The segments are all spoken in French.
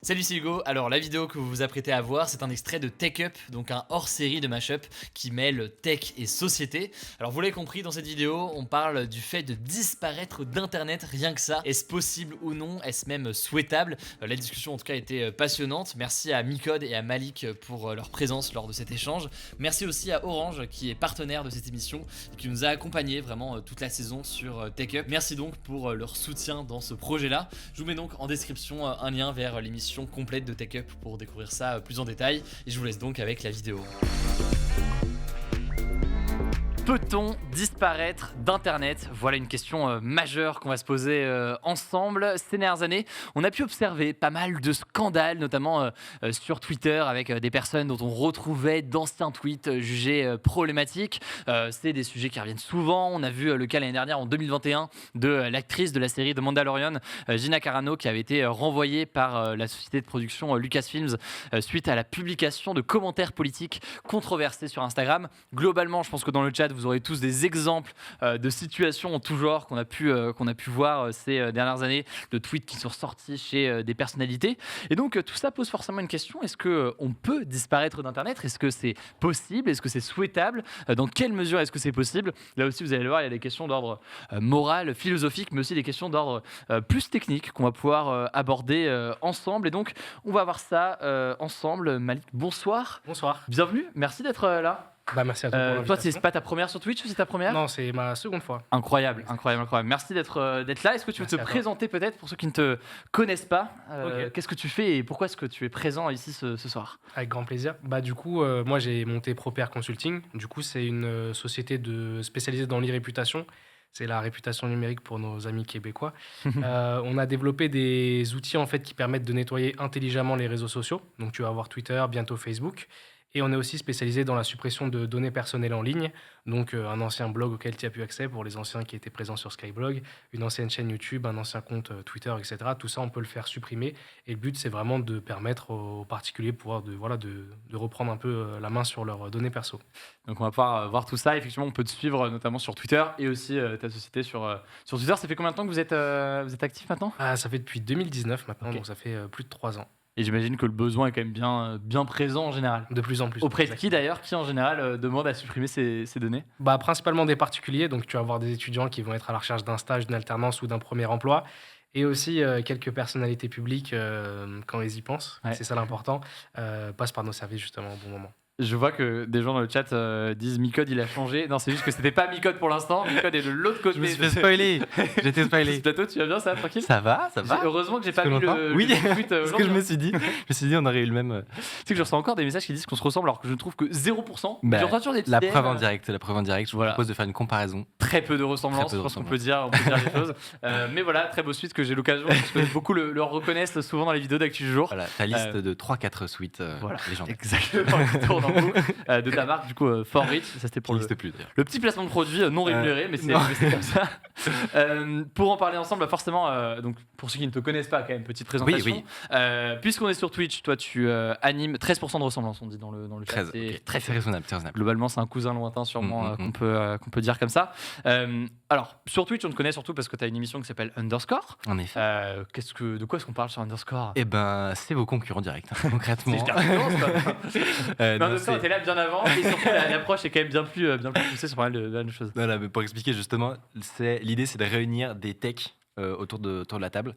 Salut, c'est Hugo. Alors la vidéo que vous vous apprêtez à voir, c'est un extrait de Tech Up, donc un hors-série de Mashup qui mêle tech et société. Alors vous l'avez compris, dans cette vidéo, on parle du fait de disparaître d'internet, rien que ça. Est-ce possible ou non? Est-ce même souhaitable? La discussion en tout cas a été passionnante. Merci à Micode et à Malik pour leur présence lors de cet échange. Merci aussi à Orange qui est partenaire de cette émission et qui nous a accompagnés vraiment toute la saison sur Tech Up. Merci donc pour leur soutien dans ce projet-là. Je vous mets donc en description un lien vers l'émission complète de Tech Up pour découvrir ça plus en détail et je vous laisse donc avec la vidéo. Peut-on disparaître d'Internet? Voilà une question majeure qu'on va se poser ensemble. Ces dernières années, on a pu observer pas mal de scandales, notamment sur Twitter, avec des personnes dont on retrouvait d'anciens tweets jugés problématiques. C'est des sujets qui reviennent souvent. On a vu le cas l'année dernière, en 2021, de l'actrice de la série de Mandalorian, Gina Carano, qui avait été renvoyée par la société de production Lucasfilms suite à la publication de commentaires politiques controversés sur Instagram. Globalement, je pense que dans le chat, vous aurez tous des exemples de situations en tout genre qu'on a pu voir ces dernières années, de tweets qui sont sortis chez des personnalités. Et donc, tout ça pose forcément une question. Est-ce qu'on peut disparaître d'Internet? Est-ce que c'est possible? Est-ce que c'est souhaitable? Dans quelle mesure est-ce que c'est possible? Là aussi, vous allez le voir, il y a des questions d'ordre moral, philosophique, mais aussi des questions d'ordre plus technique qu'on va pouvoir aborder ensemble. Et donc, on va voir ça ensemble. Malik, bonsoir. Bonsoir. Bienvenue, merci d'être là. Merci à toi pour Toi, l'invitation. c'est pas ta première sur Twitch ou c'est ta première? Non, c'est ma seconde fois. Incroyable. Merci d'être là. Est-ce que tu veux Merci te à toi. présenter peut-être pour ceux qui ne te connaissent pas? Ok. Qu'est-ce que tu fais et pourquoi est-ce que tu es présent ici ce soir? Avec grand plaisir. Du coup, moi, j'ai monté ProPair Consulting. Du coup, c'est une société spécialisée dans l'e-réputation. C'est la réputation numérique pour nos amis québécois. On a développé des outils en fait qui permettent de nettoyer intelligemment les réseaux sociaux. Donc, tu vas avoir Twitter, bientôt Facebook. Et on est aussi spécialisé dans la suppression de données personnelles en ligne. Donc, un ancien blog auquel tu as pu accès pour les anciens qui étaient présents sur Skyblog, une ancienne chaîne YouTube, un ancien compte Twitter, etc. Tout ça, on peut le faire supprimer. Et le but, c'est vraiment de permettre aux particuliers de reprendre un peu la main sur leurs données perso. Donc on va pouvoir voir tout ça. Effectivement, on peut te suivre notamment sur Twitter et aussi ta société sur Twitter. Ça fait combien de temps que vous êtes actif maintenant? Ça fait depuis 2019 maintenant, Ok. donc ça fait plus de 3 ans. Et j'imagine que le besoin est quand même bien présent en général. De plus en plus. Auprès de qui Exactement. d'ailleurs? Qui en général demande à supprimer ces données? Principalement des particuliers, donc tu vas avoir des étudiants qui vont être à la recherche d'un stage, d'une alternance ou d'un premier emploi. Et aussi quelques personnalités publiques, quand ils y pensent, Ouais. c'est ça l'important, passent par nos services justement au bon moment. Je vois que des gens dans le chat disent Micode il a changé. Non, c'est juste que c'était pas Micode pour l'instant. Micode est de l'autre côté. Je me suis fait spoiler. J'étais Ce spoilé. plateau, tu vas bien, ça va, tranquille? Ça va, ça va. Heureusement que j'ai pas fait mis longtemps. le Oui. tweet. C'est ce que je me suis dit. Je me suis dit, on aurait eu le même. Tu sais que je reçois encore des messages qui disent qu'on se ressemble alors que je ne trouve que 0%. Bah, Je reçois toujours des petits La DM, preuve en direct. La preuve en direct. Je vous Voilà. propose de faire une comparaison. Très peu de ressemblances, Très peu de je pense qu'on ressemblances. peut dire les choses. Mais voilà, très beau suite que j'ai l'occasion, parce que beaucoup le reconnaissent souvent dans les vidéos d'actu du jour. Voilà, ta liste de 3-4 suites Voilà, légendaires. exactement, qui tourne en boucle, de ta marque, du coup, For Rich. Ça, c'était Qui pour n'existe plus d'ailleurs. le petit placement de produit non rémunéré, mais c'est non. comme ça. Pour en parler ensemble, forcément, donc pour ceux qui ne te connaissent pas, quand même, petite présentation. Oui. Puisqu'on est sur Twitch, toi, tu animes 13% de ressemblance, on dit dans le chat. 13. C'est ok. très C'est raisonnable, c'est raisonnable. Globalement, c'est un cousin lointain, sûrement, Mm. qu'on peut dire comme ça. Alors, sur Twitch, on te connaît surtout parce que tu as une émission qui s'appelle Underscore. En effet. De quoi est-ce qu'on parle sur Underscore? Eh ben, c'est vos concurrents directs, concrètement. C'est hyper concurrence, quoi. Non, Underscore c'est- était là bien avant et surtout l'approche est quand même bien plus poussée sur pas mal de choses. Voilà, mais pour expliquer justement, l'idée c'est de réunir des techs autour de la table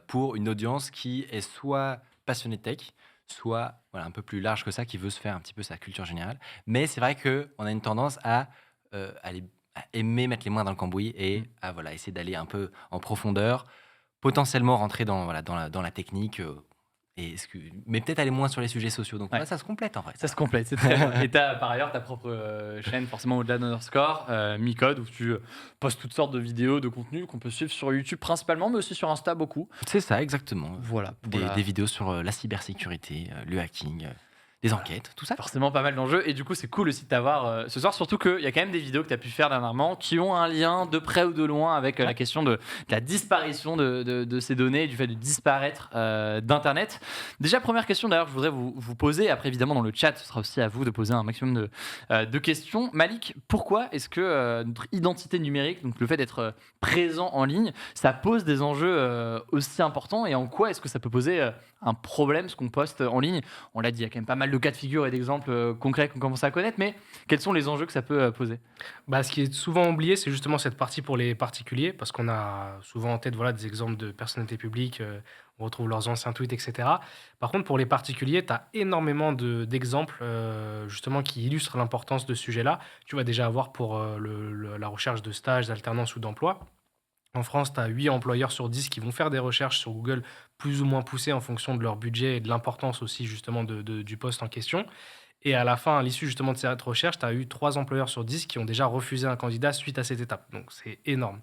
pour une audience qui est soit passionnée de tech, soit voilà, un peu plus large que ça, qui veut se faire un petit peu sa culture générale. Mais c'est vrai qu'on a une tendance à aimer mettre les mains dans le cambouis et à essayer d'aller un peu en profondeur, potentiellement rentrer dans la technique. Mais peut-être aller moins sur les sujets sociaux. Donc Ouais. ouais, ça se complète en vrai. Ça se complète, c'est très bien. Et tu as par ailleurs ta propre chaîne, forcément au-delà d'Underscore, Micode, où tu postes toutes sortes de vidéos, de contenus qu'on peut suivre sur YouTube principalement, mais aussi sur Insta beaucoup. C'est ça, exactement. Voilà. Des vidéos sur la cybersécurité, le hacking, des enquêtes, tout ça. Forcément pas mal d'enjeux et du coup c'est cool aussi de t'avoir ce soir, surtout qu'il y a quand même des vidéos que tu as pu faire dernièrement qui ont un lien de près ou de loin avec la question de la disparition de ces données et du fait de disparaître d'internet. Déjà première question d'ailleurs que je voudrais vous poser, après évidemment dans le chat ce sera aussi à vous de poser un maximum de questions. Malik, pourquoi est-ce que notre identité numérique, donc le fait d'être présent en ligne, ça pose des enjeux aussi importants et en quoi est-ce que ça peut poser un problème ce qu'on poste en ligne? On l'a dit, il y a quand même pas mal de cas de figure et d'exemples concrets qu'on commence à connaître, mais quels sont les enjeux que ça peut poser? Bah, ce qui est souvent oublié, c'est justement cette partie pour les particuliers, parce qu'on a souvent en tête voilà, des exemples de personnalités publiques, on retrouve leurs anciens tweets, etc. Par contre, pour les particuliers, tu as énormément d'exemples justement qui illustrent l'importance de ce sujet-là. Tu vas déjà avoir pour la recherche de stages, d'alternance ou d'emploi. En France, tu as 8 employeurs sur 10 qui vont faire des recherches sur Google plus ou moins poussées en fonction de leur budget et de l'importance aussi justement du poste en question. Et à la fin, à l'issue justement de cette recherche, tu as eu 3 employeurs sur 10 qui ont déjà refusé un candidat suite à cette étape. Donc c'est énorme.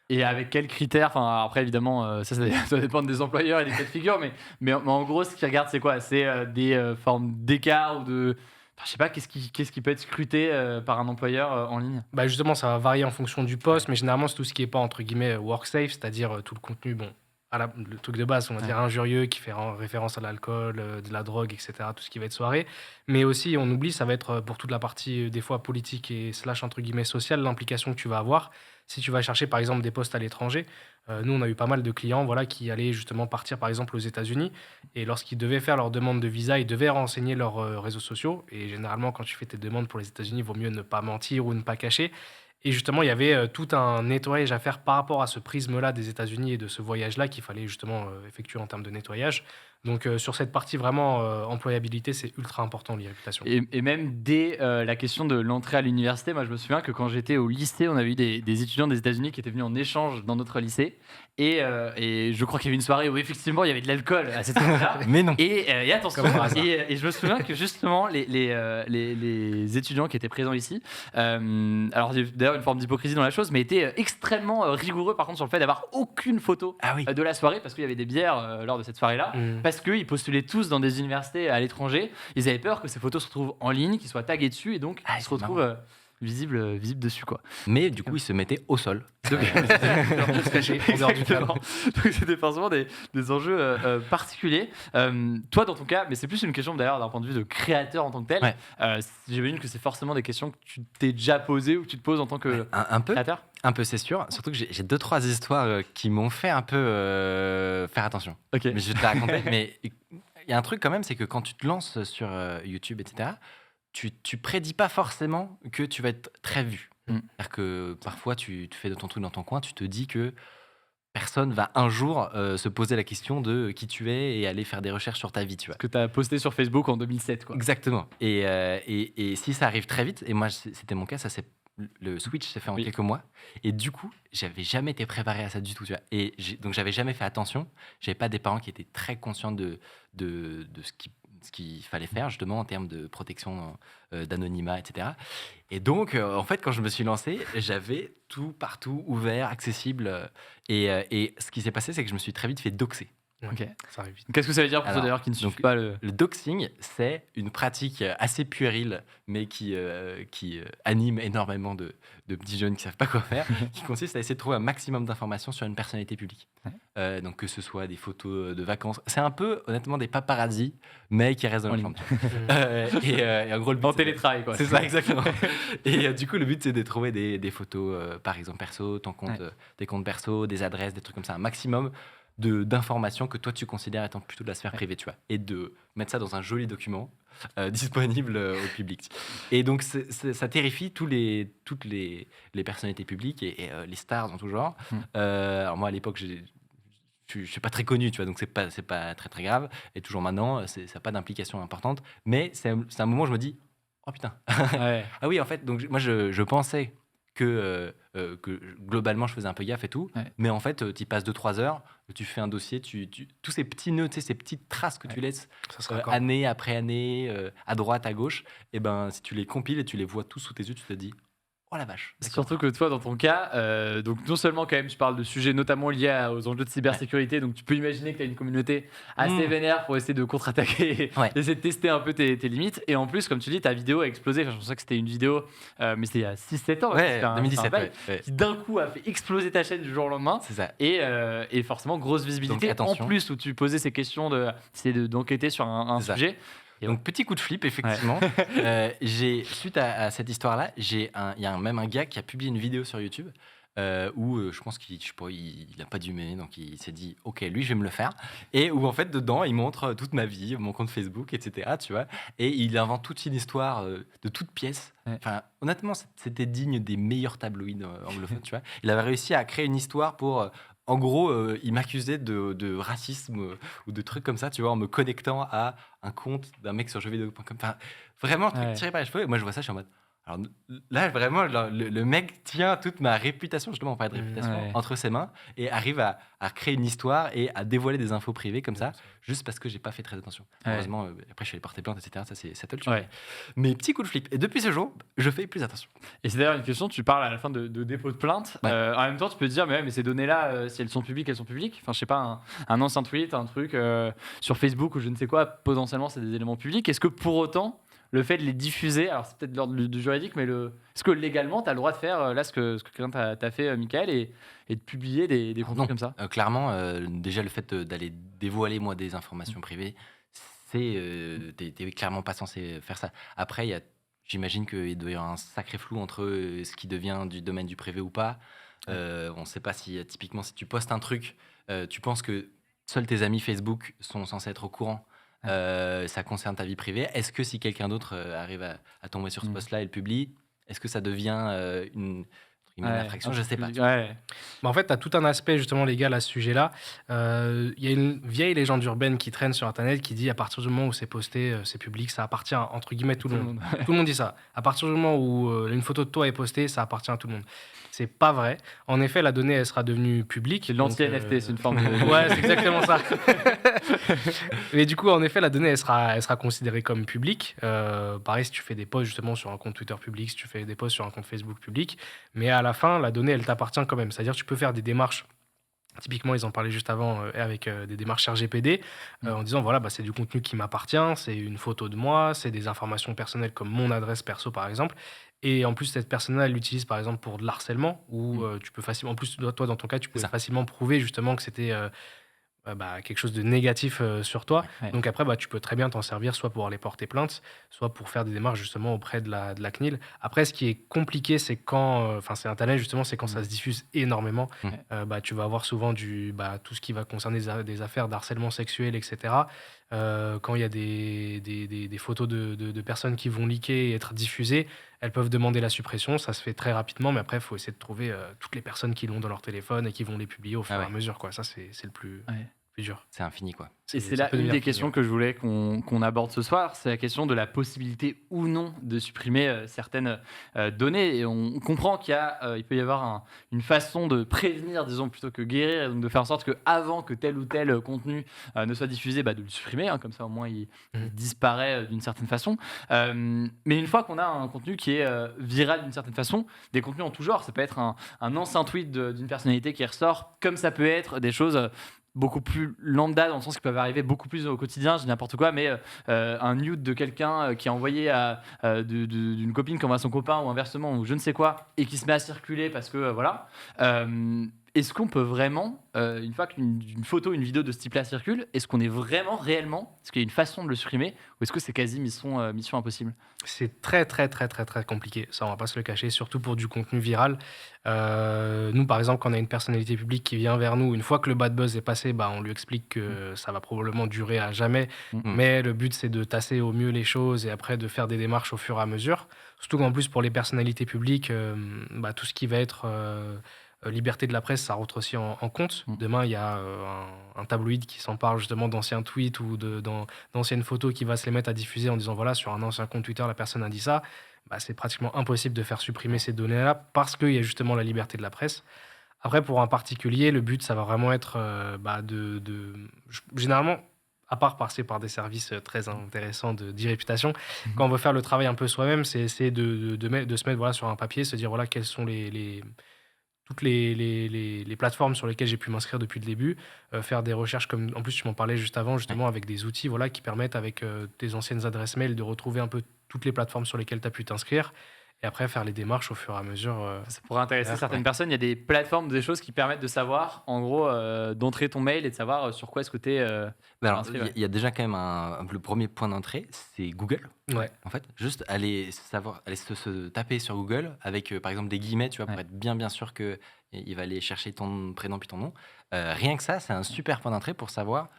Et avec quels critères? Enfin, après, évidemment, ça dépend des employeurs et des cas de figure, mais en gros, ce qu'ils regardent, c'est quoi? C'est des formes d'écart ou de. Enfin, je sais pas, qu'est-ce qui peut être scruté par un employeur en ligne? Bah justement, ça va varier en fonction du poste, mais généralement, c'est tout ce qui n'est pas entre guillemets work safe, c'est-à-dire tout le contenu, bon, le truc de base, on va dire injurieux, qui fait référence à l'alcool, de la drogue, etc., tout ce qui va être soirée. Mais aussi, on oublie, ça va être pour toute la partie, des fois, politique et slash, entre guillemets, sociale, l'implication que tu vas avoir. Si tu vas chercher, par exemple, des postes à l'étranger, nous, on a eu pas mal de clients voilà, qui allaient justement partir, par exemple, aux États-Unis. Et lorsqu'ils devaient faire leur demande de visa, ils devaient renseigner leurs réseaux sociaux. Et généralement, quand tu fais tes demandes pour les États-Unis, il vaut mieux ne pas mentir ou ne pas cacher. Et justement, il y avait tout un nettoyage à faire par rapport à ce prisme-là des États-Unis et de ce voyage-là qu'il fallait justement effectuer en termes de nettoyage. Donc, sur cette partie vraiment employabilité, c'est ultra important, les réputations. Et même dès la question de l'entrée à l'université, moi je me souviens que quand j'étais au lycée, on avait eu des étudiants des États-Unis qui étaient venus en échange dans notre lycée. Et je crois qu'il y avait une soirée où effectivement il y avait de l'alcool à cette époque-là. Mais non. Et attention, Comme par hasard. et je me souviens que justement les étudiants qui étaient présents ici, alors il y a d'ailleurs une forme d'hypocrisie dans la chose, mais étaient extrêmement rigoureux par contre sur le fait d'avoir aucune photo Ah oui. de la soirée parce qu'il y avait des bières lors de cette soirée-là. Parce qu'ils postulaient tous dans des universités à l'étranger. Ils avaient peur que ces photos se retrouvent en ligne, qu'ils soient tagués dessus et donc ils se retrouvent visibles dessus, quoi. Mais du coup, ils se mettaient au sol. Donc, Se cacher en dehors du cadre. donc c'était forcément des enjeux particuliers. Toi, dans ton cas, mais c'est plus une question d'ailleurs d'un point de vue de créateur en tant que tel. Ouais. J'imagine que c'est forcément des questions que tu t'es déjà posées ou que tu te poses en tant que Un peu. créateur. Un peu, c'est sûr. Surtout que j'ai 2-3 histoires qui m'ont fait un peu faire attention. Ok. Mais je vais te la raconter. Mais il y a un truc quand même, c'est que quand tu te lances sur YouTube, etc., tu prédis pas forcément que tu vas être très vu. C'est-à-dire que parfois, tu fais de ton truc dans ton coin, tu te dis que personne va un jour se poser la question de qui tu es et aller faire des recherches sur ta vie, tu vois. Ce que tu as posté sur Facebook en 2007, quoi. Exactement. Et si ça arrive très vite, et moi c'était mon cas, le switch s'est fait en quelques mois, et du coup j'avais jamais été préparé à ça du tout, tu vois. Et donc j'avais jamais fait attention, j'avais pas des parents qui étaient très conscients de ce qu'il fallait faire justement en termes de protection d'anonymat, etc. Et donc en fait quand je me suis lancé, j'avais tout partout ouvert, accessible, et ce qui s'est passé, c'est que je me suis très vite fait doxer. Ok. Ça arrive vite. Qu'est-ce que ça veut dire pour ceux Alors, d'ailleurs qui ne suivent donc, pas le. Le doxing, c'est une pratique assez puérile, mais qui anime énormément de petits jeunes qui ne savent pas quoi faire, qui consiste à essayer de trouver un maximum d'informations sur une personnalité publique. Donc que ce soit des photos de vacances. C'est un peu, honnêtement, des paparazzis, mais qui restent dans En la ligne. chambre. Et en gros, le but, En c'est télétravail, quoi. c'est ça, exactement. Et du coup, le but, c'est de trouver des photos, par exemple, perso, ton compte, des comptes perso, des adresses, des trucs comme ça, un maximum d'informations que toi tu considères étant plutôt de la sphère privée, tu vois, et de mettre ça dans un joli document disponible au public. Et donc ça terrifie toutes les personnalités publiques et les stars en tout genre. Alors moi à l'époque je suis pas très connu, tu vois, donc c'est pas très très grave, et toujours maintenant ça n'a pas d'implication importante, mais c'est un moment où je me dis oh putain. Ouais. Ah oui, en fait, donc moi je pensais que globalement je faisais un peu gaffe et tout, mais en fait tu y passes 2-3 heures, tu fais un dossier, tous ces petits nœuds, tu sais, ces petites traces que tu laisses Ça sera quand année après année, à droite, à gauche, et ben si tu les compiles et tu les vois tous sous tes yeux, tu te dis Oh la vache. D'accord. Surtout que toi, dans ton cas, donc non seulement quand même, tu parles de sujets notamment liés aux enjeux de cybersécurité, donc tu peux imaginer que tu as une communauté assez vénère pour essayer de contre-attaquer, Ouais. essayer de tester un peu tes limites. Et en plus, comme tu dis, ta vidéo a explosé. Enfin, je pensais que c'était une vidéo, mais c'était il y a 6-7 ans. Ouais, c'était un 2017. bail Ouais. qui d'un coup a fait exploser ta chaîne du jour au lendemain. C'est ça. Et forcément, grosse visibilité. Donc, En attention. plus, où tu posais ces questions, d'enquêter sur un C'est ça. sujet. Et Donc petit coup de flip, effectivement. Suite à cette histoire-là, il y a même un gars qui a publié une vidéo sur YouTube où je pense qu'il n'a pas dû m'aimer, donc il s'est dit ok, lui je vais me le faire. Et où en fait dedans il montre toute ma vie, mon compte Facebook, etc. Tu vois, et il invente toute une histoire de toutes pièces. Ouais. Enfin, honnêtement, c'était digne des meilleurs tabloïds anglophones. Tu vois, il avait réussi à créer une histoire pour en gros, il m'accusait de racisme ou de trucs comme ça, tu vois, en me connectant à un compte d'un mec sur jeuxvideo.com. Enfin, vraiment, truc Ouais. tiré par les cheveux. Et moi, je vois ça, je suis en mode. Alors là, vraiment, le mec tient toute ma réputation, justement, on parlait de réputation, Ouais. entre ses mains et arrive à créer une histoire et à dévoiler des infos privées comme ça, juste parce que j'ai pas fait très attention. Ouais. Heureusement, après, je suis allé porter plainte, etc. Ça, c'est le Ouais. Mais petit coup de flip. Et depuis ce jour, je fais plus attention. Et c'est d'ailleurs une question, tu parles à la fin de dépôt de plainte. Ouais. En même temps, tu peux te dire, mais ces données-là, si elles sont publiques, elles sont publiques. Enfin, je sais pas, un ancien tweet, un truc sur Facebook ou je ne sais quoi, potentiellement, c'est des éléments publics. Est-ce que pour autant, le fait de les diffuser, alors c'est peut-être de l'ordre du juridique, mais est-ce que légalement, tu as le droit de faire là ce que quelqu'un t'a fait, Michael, et de publier des contenus Non. comme ça? Clairement, déjà le fait d'aller dévoiler moi des informations privées, t'es clairement pas censé faire ça. Après, j'imagine qu'il doit y avoir un sacré flou entre ce qui devient du domaine du privé ou pas. On ne sait pas si typiquement si tu postes un truc, tu penses que seuls tes amis Facebook sont censés être au courant. Ça concerne ta vie privée. Est-ce que si quelqu'un d'autre arrive à tomber sur ce post-là et le publie, est-ce que ça devient une infraction? Je sais pas. Ouais. Bah, en fait, tu as tout un aspect justement légal à ce sujet-là. Il y a une vieille légende urbaine qui traîne sur Internet qui dit à partir du moment où c'est posté, c'est public, ça appartient entre guillemets tout le monde. Tout le monde dit ça. À partir du moment où une photo de toi est postée, ça appartient à tout le monde. C'est pas vrai. En effet, la donnée, elle sera devenue publique. C'est donc, l'anti-NFT, c'est une forme de. Ouais, c'est exactement ça. Mais du coup, en effet, la donnée, elle sera considérée comme publique. Pareil, si tu fais des posts justement sur un compte Twitter public, si tu fais des posts sur un compte Facebook public. Mais à la fin, la donnée, elle t'appartient quand même. C'est-à-dire que tu peux faire des démarches. Typiquement, ils en parlaient juste avant avec des démarches RGPD en disant voilà, c'est du contenu qui m'appartient, c'est une photo de moi, c'est des informations personnelles comme mon adresse perso par exemple. Et en plus, cette personne-là, elle l'utilise par exemple pour de l'harcèlement où tu peux facilement, en plus, toi dans ton cas, tu peux ça. facilement prouver justement que c'était quelque chose de négatif sur toi. Ouais. Donc après, tu peux très bien t'en servir soit pour aller porter plainte, soit pour faire des démarches justement auprès de la CNIL. Après, ce qui est compliqué, c'est quand, c'est Internet justement, c'est quand ça se diffuse énormément. Tu vas avoir souvent tout ce qui va concerner des affaires d'harcèlement sexuel, etc. Quand il y a des photos de personnes qui vont leaker et être diffusées, elles peuvent demander la suppression. Ça se fait très rapidement, mais après, il faut essayer de trouver toutes les personnes qui l'ont dans leur téléphone et qui vont les publier au fur et à mesure, quoi. Ça, c'est le plus dur. C'est infini, quoi. Et c'est ça là peut une devenir des fini, questions ouais. que je voulais qu'on aborde ce soir, c'est la question de la possibilité ou non de supprimer certaines données. Et on comprend il peut y avoir une façon de prévenir, disons, plutôt que guérir, et donc de faire en sorte qu'avant que tel ou tel contenu ne soit diffusé, de le supprimer, comme ça au moins il disparaît d'une certaine façon. Mais une fois qu'on a un contenu qui est viral d'une certaine façon, des contenus en tout genre, ça peut être un ancien tweet d'une personnalité qui ressort, comme ça peut être des choses beaucoup plus lambda dans le sens qu'ils peuvent arriver beaucoup plus au quotidien, je dis n'importe quoi, mais un nude de quelqu'un qui a envoyé d'une copine qui envoie à son copain ou inversement ou je ne sais quoi et qui se met à circuler parce que voilà. Est-ce qu'on peut vraiment, une fois qu'une photo, une vidéo de ce type-là circule, est-ce qu'on est vraiment, réellement, est-ce qu'il y a une façon de le supprimer ou est-ce que c'est quasi mission impossible? C'est très, très, très, très, très compliqué. Ça, on va pas se le cacher, surtout pour du contenu viral. Nous, par exemple, quand on a une personnalité publique qui vient vers nous, une fois que le bad buzz est passé, on lui explique que ça va probablement durer à jamais. Mais le but, c'est de tasser au mieux les choses et après de faire des démarches au fur et à mesure. Surtout qu'en plus, pour les personnalités publiques, tout ce qui va être liberté de la presse, ça rentre aussi en compte. Demain, il y a un tabloïd qui s'empare justement d'anciens tweets ou d'anciennes photos qui va se les mettre à diffuser en disant voilà, sur un ancien compte Twitter, la personne a dit ça. C'est pratiquement impossible de faire supprimer ces données-là parce qu'il y a justement la liberté de la presse. Après, pour un particulier, le but, ça va vraiment être généralement, à part passer par des services très intéressants d'e-réputation, quand on veut faire le travail un peu soi-même, c'est essayer de se mettre voilà, sur un papier, se dire voilà, quelles sont toutes les plateformes sur lesquelles j'ai pu m'inscrire depuis le début, faire des recherches comme en plus tu m'en parlais juste avant, justement avec des outils voilà, qui permettent avec tes anciennes adresses mail de retrouver un peu toutes les plateformes sur lesquelles tu as pu t'inscrire et après faire les démarches au fur et à mesure. Ça pourrait intéresser Ouais. certaines personnes. Il y a des plateformes, des choses qui permettent de savoir, en gros, d'entrer ton mail et de savoir sur quoi est-ce que tu es Bah alors, inscrit. il y a déjà quand même le premier point d'entrée, c'est Google. Ouais. En fait, juste aller se taper sur Google avec, par exemple, des guillemets, tu vois, pour Ouais. être bien sûr que il va aller chercher ton prénom puis ton nom. Rien que ça, c'est un super point d'entrée pour savoir.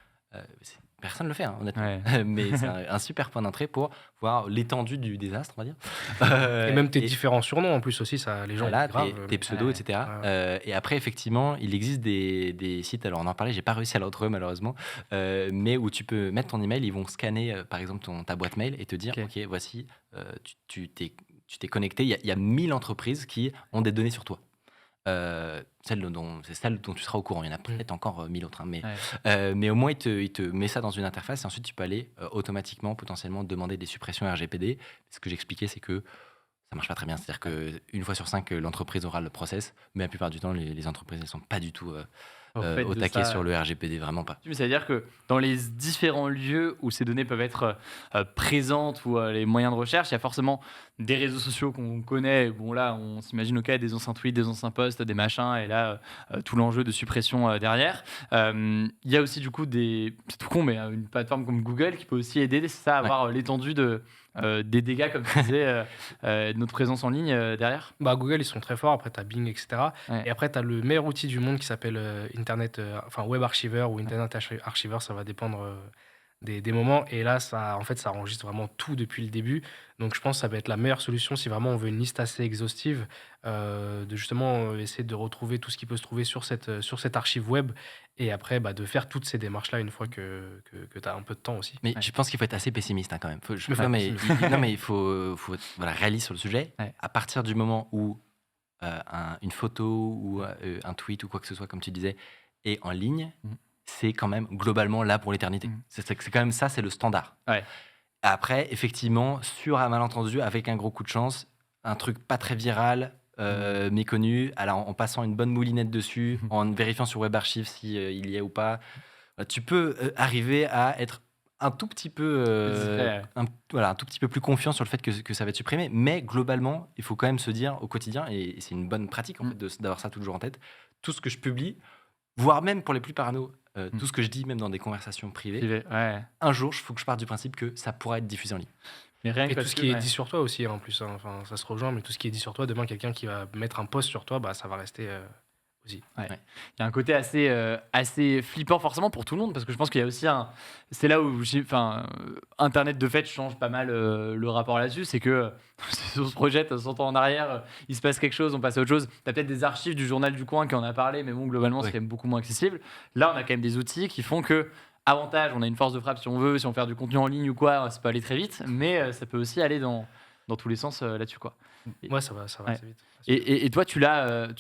Personne ne le fait, hein, honnêtement. Ouais. Mais c'est un super point d'entrée pour voir l'étendue du désastre, on va dire. Et même tes Et- différents surnoms en plus aussi, ça, les gens Voilà, grave, tes pseudos, ouais. etc. Ouais. Et après, effectivement, il existe des sites, alors on en parlait, j'ai pas réussi à le retrouver malheureusement, mais où tu peux mettre ton email, ils vont scanner par exemple ta boîte mail et te dire, Ok. ok, voici, tu t'es connecté, il y a 1000 entreprises qui ont des données sur toi. C'est celle dont tu seras au courant. Il y en a peut-être encore 1000 autres, hein, mais au moins il te met ça dans une interface et ensuite tu peux aller automatiquement, potentiellement demander des suppressions RGPD. Ce que j'expliquais, c'est que ça marche pas très bien. C'est-à-dire qu'une fois sur 5, l'entreprise aura le process, mais la plupart du temps, les entreprises ne sont pas du tout Au fait au de taquet ça, sur le RGPD, vraiment pas. mais ça veut dire que dans les différents lieux où ces données peuvent être présentes ou les moyens de recherche, il y a forcément des réseaux sociaux qu'on connaît. Bon, là, on s'imagine, ok, des anciens tweets, des anciens posts, des machins, et là, tout l'enjeu de suppression derrière. Il y a aussi, du coup, c'est tout con, mais une plateforme comme Google qui peut aussi aider, c'est ça, à avoir l'étendue des dégâts, comme tu disais, de notre présence en ligne derrière. Bah, Google, ils sont très forts. Après, tu as Bing, etc. Ouais. Et après, tu as le meilleur outil du monde qui s'appelle Web Archiver ou Internet Archiver. Ça va dépendre des moments. Et là, ça enregistre vraiment tout depuis le début. Donc, je pense que ça va être la meilleure solution si vraiment on veut une liste assez exhaustive de justement essayer de retrouver tout ce qui peut se trouver sur cette archive web. Et après, de faire toutes ces démarches-là une fois que tu as un peu de temps aussi. Mais Ouais. je pense qu'il faut être assez pessimiste hein, quand même. Mais Non, mais, pessimiste. non, mais il faut être réaliste sur le sujet. Ouais. À partir du moment où une photo ou un tweet ou quoi que ce soit, comme tu disais, est en ligne, c'est quand même globalement là pour l'éternité. C'est quand même ça, c'est le standard. Ouais. Après, effectivement, sur un malentendu, avec un gros coup de chance, un truc pas très viral, méconnu, alors en passant une bonne moulinette dessus, en vérifiant sur Web Archive si il y est ou pas, tu peux arriver à être un tout petit peu, Discret, ouais. un tout petit peu plus confiant sur le fait que ça va être supprimé. Mais globalement, il faut quand même se dire au quotidien, et c'est une bonne pratique en fait, d'avoir ça toujours en tête, tout ce que je publie, voire même pour les plus parano, tout ce que je dis, même dans des conversations privées, Ouais. un jour, il faut que je parte du principe que ça pourra être diffusé en ligne. Mais rien Et que tout parce ce que- qui est ouais. dit sur toi aussi, hein, en plus. Hein. Enfin, ça se rejoint, mais tout ce qui est dit sur toi, demain, quelqu'un qui va mettre un post sur toi, ça va rester aussi. Il y a un côté assez flippant forcément pour tout le monde parce que je pense qu'il y a aussi c'est là où Internet de fait change pas mal le rapport là-dessus, c'est que si on se projette 100 ans en arrière, il se passe quelque chose, on passe à autre chose. T'as peut-être des archives du journal du coin qui en a parlé, mais bon globalement c'est Oui. quand même beaucoup moins accessible. Là on a quand même des outils qui font que avantage, on a une force de frappe si on veut, si on veut faire du contenu en ligne ou quoi, ça peut aller très vite, mais ça peut aussi aller dans tous les sens là-dessus quoi. Ouais, ça va Ouais. assez vite. Et toi, tu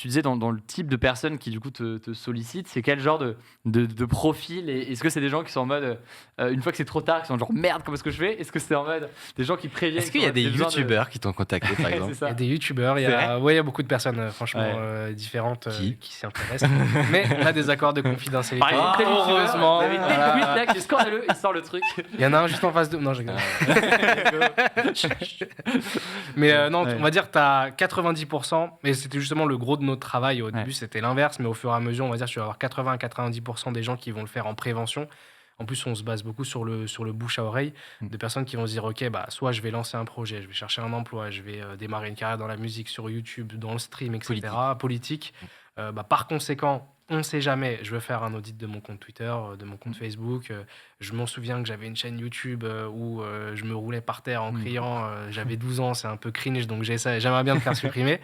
disais dans le type de personnes qui du coup te sollicitent, c'est quel genre de profil et est-ce que c'est des gens qui sont en mode, une fois que c'est trop tard, qui sont genre merde, comment est-ce que je fais? Est-ce que c'est en mode des gens qui préviennent? Est-ce qu'il y a des youtubeurs qui t'ont contacté, par C'est exemple Il y ça. a des youtubeurs, il y a beaucoup de personnes franchement différentes Qui s'y intéressent. Mais on a des accords de confidentialité. Par exemple, tel youtubeur, Heureusement. vous avez tel Voilà. tweet là qui est scandaleux, il sort le truc. Il y en a un juste en face de. Non, je rigole. Mais non, Ouais. on va dire que tu as 90%, mais c'était justement le gros de notre travail. Au début, c'était l'inverse, mais au fur et à mesure, on va dire que tu vas avoir 80 à 90% des gens qui vont le faire en prévention. En plus, on se base beaucoup sur le bouche à oreille, de personnes qui vont se dire, OK, soit je vais lancer un projet, je vais chercher un emploi, je vais démarrer une carrière dans la musique, sur YouTube, dans le stream, etc. Politique. Par conséquent, on ne sait jamais, je veux faire un audit de mon compte Twitter, de mon compte Facebook. Je m'en souviens que j'avais une chaîne YouTube où je me roulais par terre en criant. J'avais 12 ans, c'est un peu cringe, donc j'aimerais bien me faire supprimer.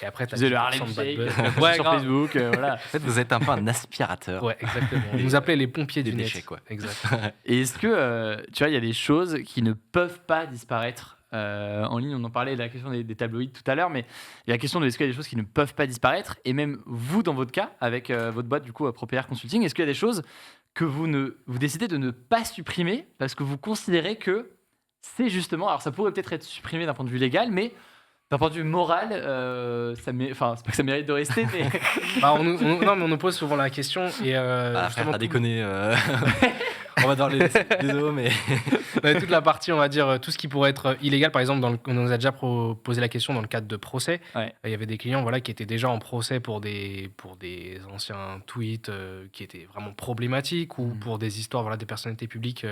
Et après, tu Tu faisais le as Harlem 10% de bad Shake buzz. Ouais, sur grave. Facebook, voilà. En fait, vous êtes un peu un aspirateur. Ouais, exactement. On nous appelait les pompiers Des du net. déchets, quoi. Exact. Et est-ce que, tu vois, il y a des choses qui ne peuvent pas disparaître en ligne? On en parlait de la question des tabloïds tout à l'heure, mais il y a la question de est-ce qu'il y a des choses qui ne peuvent pas disparaître? Et même vous, dans votre cas, avec votre boîte, du coup, ProPR Consulting, est-ce qu'il y a des choses que vous décidez de ne pas supprimer parce que vous considérez que c'est justement, alors ça pourrait peut-être être supprimé d'un point de vue légal, mais d'un point de vue moral, enfin, c'est pas que ça mérite de rester, mais Bah, non, mais on nous pose souvent la question. Et Frère, justement, t'as déconné. On va dans les eaux, mais. toute la partie, on va dire, tout ce qui pourrait être illégal, par exemple, on nous a déjà posé la question dans le cadre de procès. Ouais. Il y avait des clients voilà, qui étaient déjà en procès pour des anciens tweets qui étaient vraiment problématiques ou pour des histoires voilà, des personnalités publiques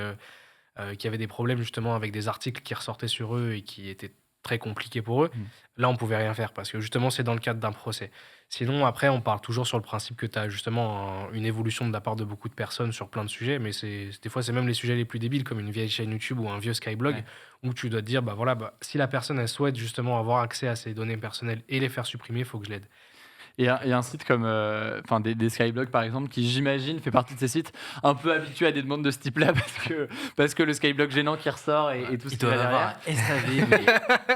qui avaient des problèmes justement avec des articles qui ressortaient sur eux et qui étaient très compliqués pour eux. Là, on pouvait rien faire parce que justement, c'est dans le cadre d'un procès. Sinon, après, on parle toujours sur le principe que tu as justement une évolution de la part de beaucoup de personnes sur plein de sujets, mais des fois, c'est même les sujets les plus débiles, comme une vieille chaîne YouTube ou un vieux Skyblog, Ouais. où tu dois te dire, bah voilà, si la personne, elle souhaite justement avoir accès à ses données personnelles et les faire supprimer, il faut que je l'aide. Et un site comme enfin des Skyblogs par exemple, qui j'imagine fait partie de ces sites un peu habitués à des demandes de ce type-là parce que le Skyblog gênant qui ressort et tout ce Ils qui va doivent avoir derrière. un SAV, mais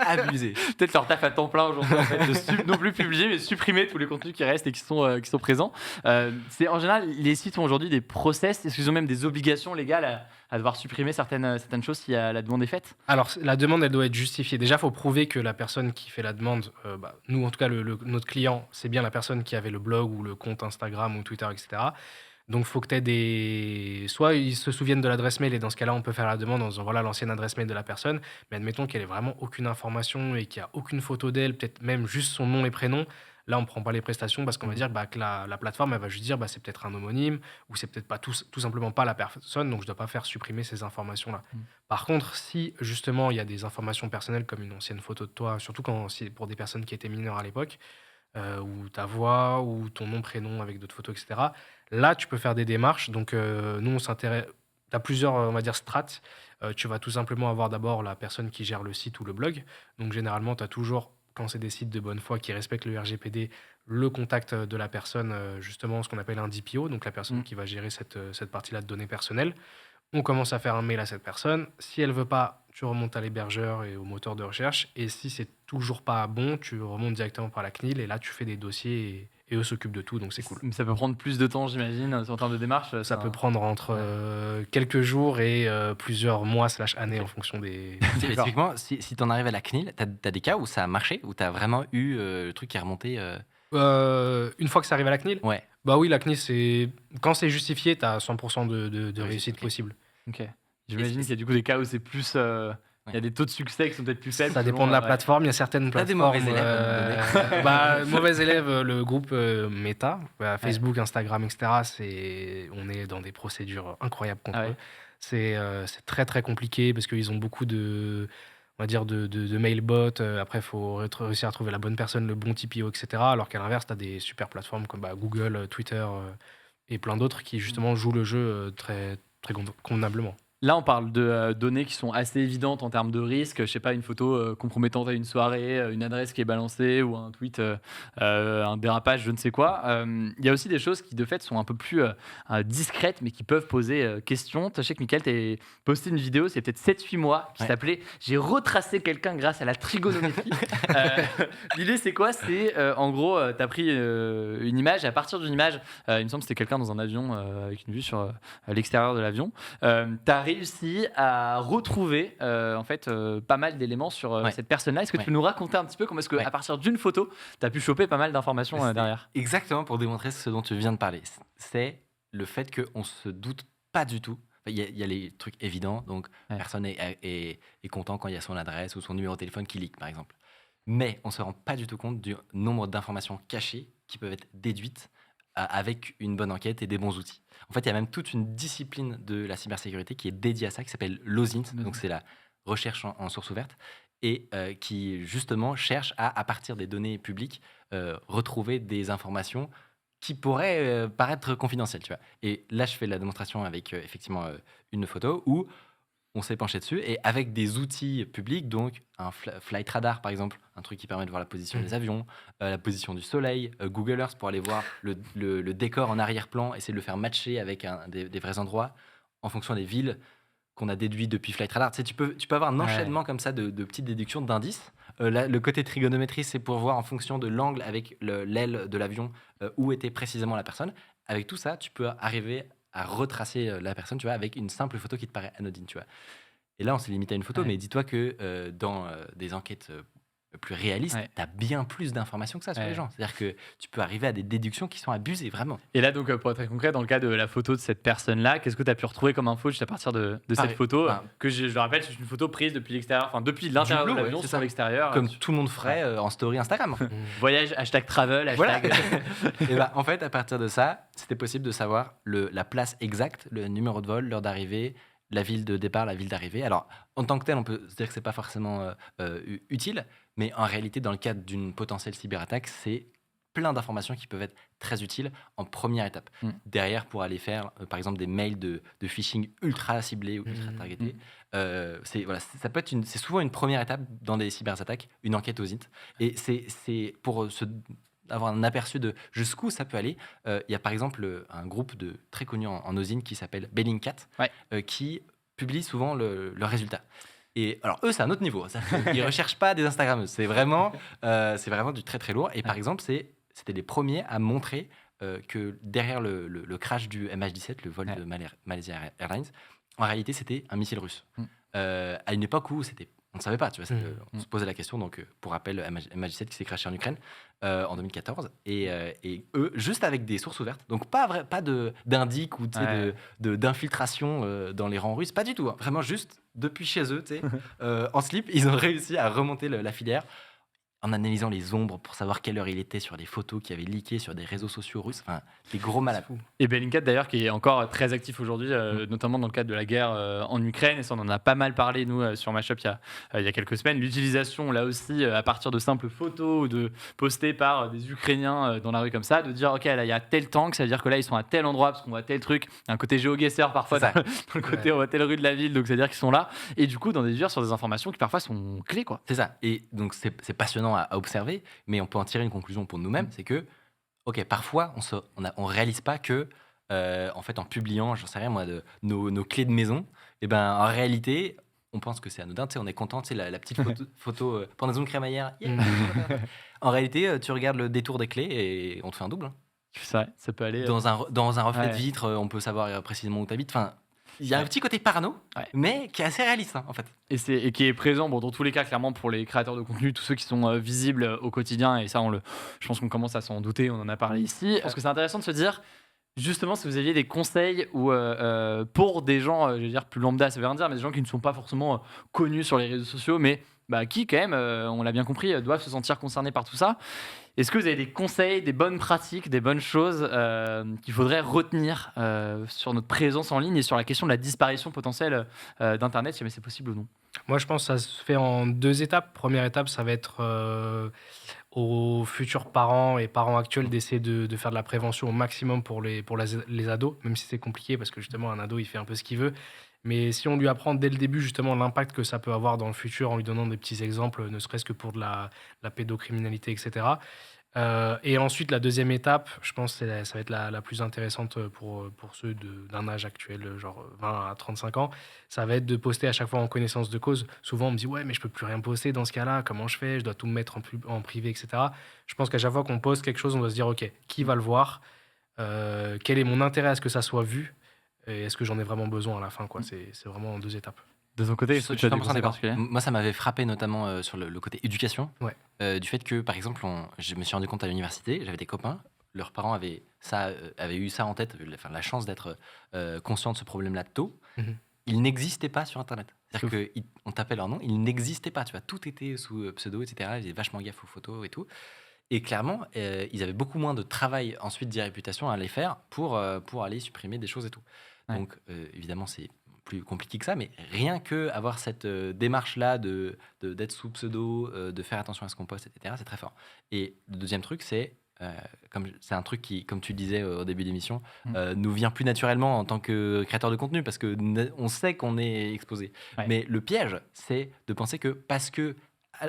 abusé. Peut-être leur taf à temps plein aujourd'hui en fait, non plus publier mais supprimer tous les contenus qui restent et qui sont présents. C'est en général les sites ont aujourd'hui des process, est-ce qu'ils ont même des obligations légales à devoir supprimer certaines choses si la demande est faite? Alors, la demande, elle doit être justifiée. Déjà, il faut prouver que la personne qui fait la demande, nous, en tout cas, notre client, c'est bien la personne qui avait le blog ou le compte Instagram ou Twitter, etc. Donc, il faut que tu aies soit ils se souviennent de l'adresse mail, et dans ce cas-là, on peut faire la demande en disant voilà l'ancienne adresse mail de la personne. Mais admettons qu'elle ait vraiment aucune information et qu'il n'y a aucune photo d'elle, peut-être même juste son nom et prénom. Là, on ne prend pas les prestations parce qu'on va dire que la plateforme, elle va juste dire c'est peut-être un homonyme ou c'est peut-être pas tout simplement pas la personne, donc je ne dois pas faire supprimer ces informations-là. Par contre, si justement il y a des informations personnelles comme une ancienne photo de toi, surtout quand c'est pour des personnes qui étaient mineures à l'époque, ou ta voix, ou ton nom, prénom avec d'autres photos, etc., là, tu peux faire des démarches. Donc, nous, on s'intéresse. Tu as plusieurs, on va dire, strates. Tu vas tout simplement avoir d'abord la personne qui gère le site ou le blog. Donc, généralement, tu as toujours, quand c'est des sites de bonne foi qui respectent le RGPD, le contact de la personne, justement, ce qu'on appelle un DPO, donc la personne qui va gérer cette partie-là de données personnelles. On commence à faire un mail à cette personne. Si elle veut pas, tu remontes à l'hébergeur et au moteur de recherche. Et si c'est toujours pas bon, tu remontes directement par la CNIL et là, tu fais des dossiers et eux s'occupent de tout, donc c'est cool. Mais ça peut prendre plus de temps j'imagine en termes de démarche. Ça peut prendre entre quelques jours et plusieurs mois / années en fonction des... Mais typiquement, si tu en arrives à la CNIL, t'as des cas où ça a marché, où t'as vraiment eu le truc qui est remonté. Une fois que ça arrive à la CNIL, Ouais. bah oui, la CNIL, quand c'est justifié, tu as 100% de réussite ok. possible. Ok. J'imagine qu'il y a du coup des cas où c'est plus. Il y a des taux de succès qui sont peut-être plus faibles. Ça dépend de la ouais. plateforme. Il y a certaines T'as des plateformes. mauvais élèves, Mauvais élèves, le groupe Meta, Facebook, Instagram, etc. On est dans des procédures incroyables contre Ah ouais. eux. C'est très très compliqué parce qu'ils ont beaucoup on va dire de mailbots. Après, il faut réussir à trouver la bonne personne, le bon TPO, etc. Alors qu'à l'inverse, tu as des super plateformes comme Google, Twitter et plein d'autres qui justement jouent le jeu très, très convenablement. Là, on parle de données qui sont assez évidentes en termes de risque. Je sais pas, une photo compromettante à une soirée, une adresse qui est balancée ou un tweet, un dérapage, je ne sais quoi. Il y a aussi des choses qui, de fait, sont un peu plus discrètes, mais qui peuvent poser question. Tu sais que Mickaël, tu as posté une vidéo, c'est peut-être 7-8 mois, qui s'appelait « J'ai retracé quelqu'un grâce à la trigonométrie ». L'idée, c'est quoi? C'est, en gros, tu as pris une image, et à partir d'une image, il me semble que c'était quelqu'un dans un avion avec une vue sur l'extérieur de l'avion. Tu as réussi à retrouver en fait pas mal d'éléments sur cette personne-là. Est-ce que tu peux nous raconter un petit peu comment est-ce qu'à partir d'une photo, tu as pu choper pas mal d'informations derrière? Exactement pour démontrer ce dont tu viens de parler. C'est le fait qu'on ne se doute pas du tout. Il y a les trucs évidents, donc personne est content quand il y a son adresse ou son numéro de téléphone qui leak, par exemple. Mais on ne se rend pas du tout compte du nombre d'informations cachées qui peuvent être déduites avec une bonne enquête et des bons outils. En fait, il y a même toute une discipline de la cybersécurité qui est dédiée à ça, qui s'appelle l'OSINT, donc c'est la recherche en source ouverte, et qui justement cherche à partir des données publiques, retrouver des informations qui pourraient paraître confidentielles. Tu vois. Et là, je fais la démonstration avec effectivement une photo où on s'est penché dessus et avec des outils publics, donc un flight radar par exemple, un truc qui permet de voir la position des avions, la position du soleil, Google Earth pour aller voir le décor en arrière-plan, essayer de le faire matcher avec des vrais endroits en fonction des villes qu'on a déduit depuis flight radar. Tu sais, tu peux avoir un enchaînement comme ça de petites déductions d'indices. Le côté trigonométrie, c'est pour voir en fonction de l'angle avec l'aile de l'avion où était précisément la personne. Avec tout ça, tu peux arriver à retracer la personne, tu vois, avec une simple photo qui te paraît anodine, tu vois. Et là, on s'est limité à une photo, Ouais. mais dis-toi que dans des enquêtes plus réalistes, Ouais. tu as bien plus d'informations que ça sur les Ouais. gens. C'est-à-dire que tu peux arriver à des déductions qui sont abusées, vraiment. Et là, donc, pour être très concret, dans le cas de la photo de cette personne-là, qu'est-ce que tu as pu retrouver comme info juste à partir de cette Pareil. photo Enfin, que je le rappelle, c'est une photo prise depuis l'extérieur, enfin depuis l'intérieur de bleu, ouais, l'avion c'est sur ça. l'extérieur. Comme tout le monde ferait en story Instagram. Voyage, hashtag travel, Voilà. hashtag. Et bah, en fait, à partir de ça, c'était possible de savoir la place exacte, le numéro de vol, l'heure d'arrivée, la ville de départ, la ville d'arrivée. Alors, en tant que tel, on peut se dire que c'est pas forcément utile, mais en réalité, dans le cadre d'une potentielle cyberattaque, c'est plein d'informations qui peuvent être très utiles en première étape. Mm. Derrière, pour aller faire, par exemple, des mails de phishing ultra ciblés ou ultra Mm. targetés, ça peut être c'est souvent une première étape dans des cyberattaques, une enquête aux IT. Et c'est pour avoir un aperçu de jusqu'où ça peut aller. Il y a par exemple un groupe très connu en OSINT qui s'appelle Bellingcat, Ouais. qui publie souvent leurs résultats. Et alors eux, c'est un autre niveau. Ils recherchent pas des Instagrammeuses. C'est vraiment du très très lourd. Et par exemple, c'était les premiers à montrer que derrière le crash du MH17, le vol de Malaysia Airlines, en réalité, c'était un missile russe. Mm. À une époque où on ne savait pas, tu vois, on Mm. se posait la question. Donc, pour rappel, MH17 qui s'est crashé en Ukraine en 2014. Et eux, juste avec des sources ouvertes, donc pas d'indic ou tu sais, Ouais. d'infiltration dans les rangs russes, pas du tout. Hein. Vraiment juste depuis chez eux, tu sais, en slip, ils ont réussi à remonter la filière en analysant les ombres pour savoir quelle heure il était sur des photos qui avaient leaké sur des réseaux sociaux russes. Enfin, des gros malades. C'est fou. Et Bellingcat d'ailleurs qui est encore très actif aujourd'hui, notamment dans le cadre de la guerre en Ukraine, et ça on en a pas mal parlé nous sur Mashup il y a quelques semaines, l'utilisation là aussi à partir de simples photos ou de postées par des Ukrainiens dans la rue comme ça, de dire ok là il y a tel tank, ça veut dire que là ils sont à tel endroit parce qu'on voit tel truc, un côté géoguesseur parfois C'est ça. dans le côté on voit telle rue de la ville, donc ça veut dire qu'ils sont là, et du coup d'en déduire sur des informations qui parfois sont clés quoi. C'est ça. Et donc, c'est passionnant à observer, mais on peut en tirer une conclusion pour nous-mêmes, c'est que, ok, parfois, on réalise pas que, en fait, en publiant, j'en sais rien moi, nos clés de maison, et ben, en réalité, on pense que c'est anodin, tu sais, on est content, tu sais, la petite photo pendaison de crémaillère. Yeah. En réalité, tu regardes le détour des clés et on te fait un double. Hein. C'est vrai, ça peut aller. Dans un reflet Ouais. de vitre, on peut savoir précisément où tu habites. Enfin, il y a un petit côté parano, mais qui est assez réaliste, hein, en fait. Et qui est présent dans tous les cas clairement pour les créateurs de contenu, tous ceux qui sont visibles au quotidien, et ça je pense qu'on commence à s'en douter, on en a parlé ici. Je pense que c'est intéressant de se dire justement si vous aviez des conseils pour des gens, je veux dire plus lambda, ça veut rien dire, mais des gens qui ne sont pas forcément connus sur les réseaux sociaux, mais qui quand même, on l'a bien compris, doivent se sentir concernés par tout ça. Est-ce que vous avez des conseils, des bonnes pratiques, des bonnes choses qu'il faudrait retenir sur notre présence en ligne et sur la question de la disparition potentielle d'Internet, si jamais c'est possible ou non? Moi, je pense que ça se fait en 2 étapes. Première étape, ça va être aux futurs parents et parents actuels d'essayer de faire de la prévention au maximum pour les ados, même si c'est compliqué parce que justement, un ado, il fait un peu ce qu'il veut. Mais si on lui apprend dès le début justement l'impact que ça peut avoir dans le futur en lui donnant des petits exemples, ne serait-ce que pour de la pédocriminalité, etc. Et ensuite, la deuxième étape, je pense que ça va être la plus intéressante pour ceux d'un âge actuel, genre 20 à 35 ans. Ça va être de poster à chaque fois en connaissance de cause. Souvent, on me dit « Ouais, mais je peux plus rien poster dans ce cas-là. Comment je fais? Je dois tout me mettre en privé, etc. » Je pense qu'à chaque fois qu'on poste quelque chose, on doit se dire « Ok, qui va le voir? Quel est mon intérêt à ce que ça soit vu? Et est-ce que j'en ai vraiment besoin à la fin, quoi. C'est vraiment en 2 étapes. De ton côté, est-ce que tu as des 100% conseils d'accord. particuliers? Moi, ça m'avait frappé notamment sur le côté éducation. Ouais. Du fait que, par exemple, je me suis rendu compte à l'université, j'avais des copains, leurs parents avaient eu ça en tête, la chance d'être conscients de ce problème-là tôt. Mhm. Ils n'existaient pas sur Internet. C'est-à-dire qu'on tapait leur nom, ils n'existaient pas. Tu vois, tout était sous pseudo, etc. Ils faisaient vachement gaffe aux photos et tout. Et clairement, ils avaient beaucoup moins de travail ensuite d'irréputation à aller faire pour aller supprimer des choses et tout. Ouais. Donc, évidemment, c'est plus compliqué que ça, mais rien que avoir cette démarche-là d'être sous pseudo, de faire attention à ce qu'on poste, etc., c'est très fort. Et le deuxième truc, c'est un truc qui, comme tu disais au début d'émission, nous vient plus naturellement en tant que créateur de contenu, parce qu'on sait qu'on est exposé. Ouais. Mais le piège, c'est de penser que parce que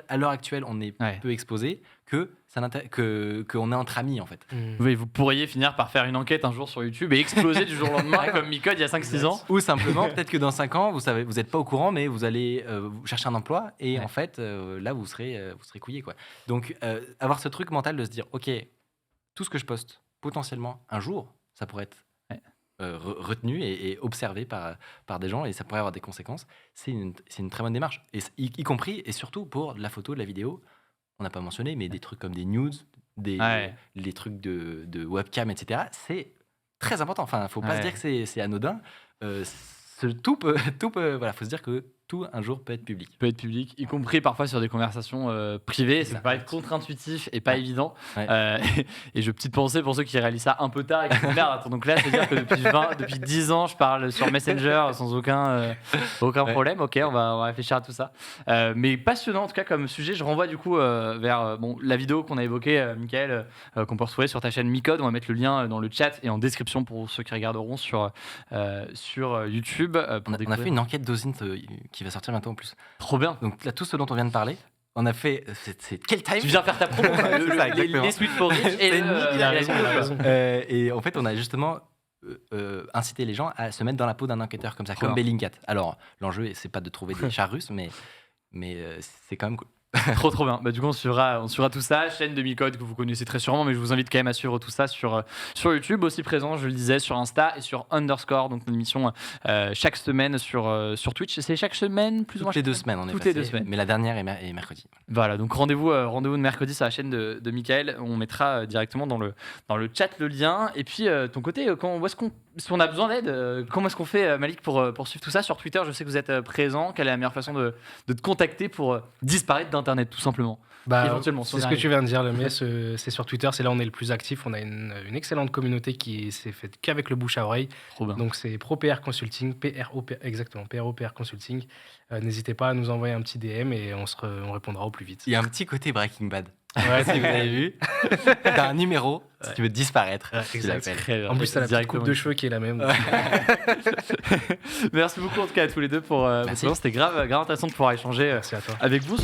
à l'heure actuelle, on est peu exposé, qu'on est entre amis, en fait. Oui, vous pourriez finir par faire une enquête un jour sur YouTube et exploser du jour au lendemain comme Micode il y a 5-6 ans. Ou simplement, peut-être que dans 5 ans, vous n'êtes pas au courant, mais vous allez chercher un emploi et en fait, là, vous serez couillé, quoi. Donc, avoir ce truc mental de se dire, ok, tout ce que je poste, potentiellement, un jour, ça pourrait être retenu et observé par des gens, et ça pourrait avoir des conséquences. C'est une très bonne démarche, y compris et surtout pour de la photo, de la vidéo. On n'a pas mentionné, mais des trucs comme des nudes, les trucs de webcam, etc. C'est très important. Enfin, il ne faut pas se dire que c'est anodin. Tout peut, voilà, faut se dire que tout un jour peut être public. Peut être public, y compris parfois sur des conversations privées. Ça peut être contre-intuitif et pas évident. Ouais. Et je petite pensée pour ceux qui réalisent ça un peu tard et qui disent merde, attends, donc là, c'est-à-dire que depuis 10 ans, je parle sur Messenger sans aucun problème. Ok, on va réfléchir à tout ça. Mais passionnant en tout cas comme sujet. Je renvoie du coup vers la vidéo qu'on a évoquée, Mickaël, qu'on peut retrouver sur ta chaîne Micode. On va mettre le lien dans le chat et en description pour ceux qui regarderont sur YouTube. On a fait une enquête d'Ozint qui va sortir bientôt en plus. Trop bien. Donc là, tout ce dont on vient de parler, on a fait. C'est quel time? Tu viens faire ta promo, les Sweet for Rich et il a raison. Et en fait, on a justement incité les gens à se mettre dans la peau d'un enquêteur comme ça, comme Bellingcat. Alors, l'enjeu, c'est pas de trouver des chars russes, mais c'est quand même cool. Trop bien. Du coup, on suivra tout ça. Chaîne de Micode que vous connaissez très sûrement, mais je vous invite quand même à suivre tout ça sur YouTube, aussi présent, je le disais, sur Insta et sur Underscore, donc une émission chaque semaine sur Twitch. C'est chaque semaine, plus ou moins. Toutes les 2 semaines, on est Toutes passé, les 2 semaines. Mais la dernière est mercredi. Voilà, donc rendez-vous de mercredi sur la chaîne de Mickaël. On mettra directement dans le chat le lien. Et puis, ton côté, si on a besoin d'aide, comment est-ce qu'on fait, Malik, pour suivre tout ça sur Twitter? Je sais que vous êtes présent. Quelle est la meilleure façon de te contacter pour disparaître d'Internet, tout simplement? Éventuellement, c'est ce que tu viens de dire, le mieux, c'est sur Twitter. C'est là où on est le plus actif. On a une excellente communauté qui s'est faite qu'avec le bouche à oreille. Trop bien. Donc, c'est ProPR Consulting, exactement, PROPR Consulting. N'hésitez pas à nous envoyer un petit DM et on répondra au plus vite. Il y a un petit côté Breaking Bad. Ouais, si vous avez vu, t'as un numéro si tu veux disparaître. Exact. En plus, t'as la petite coupe de cheveux qui est la même. Merci beaucoup en tout cas à tous les deux pour votre temps. C'était grave intéressant de pouvoir échanger avec vous.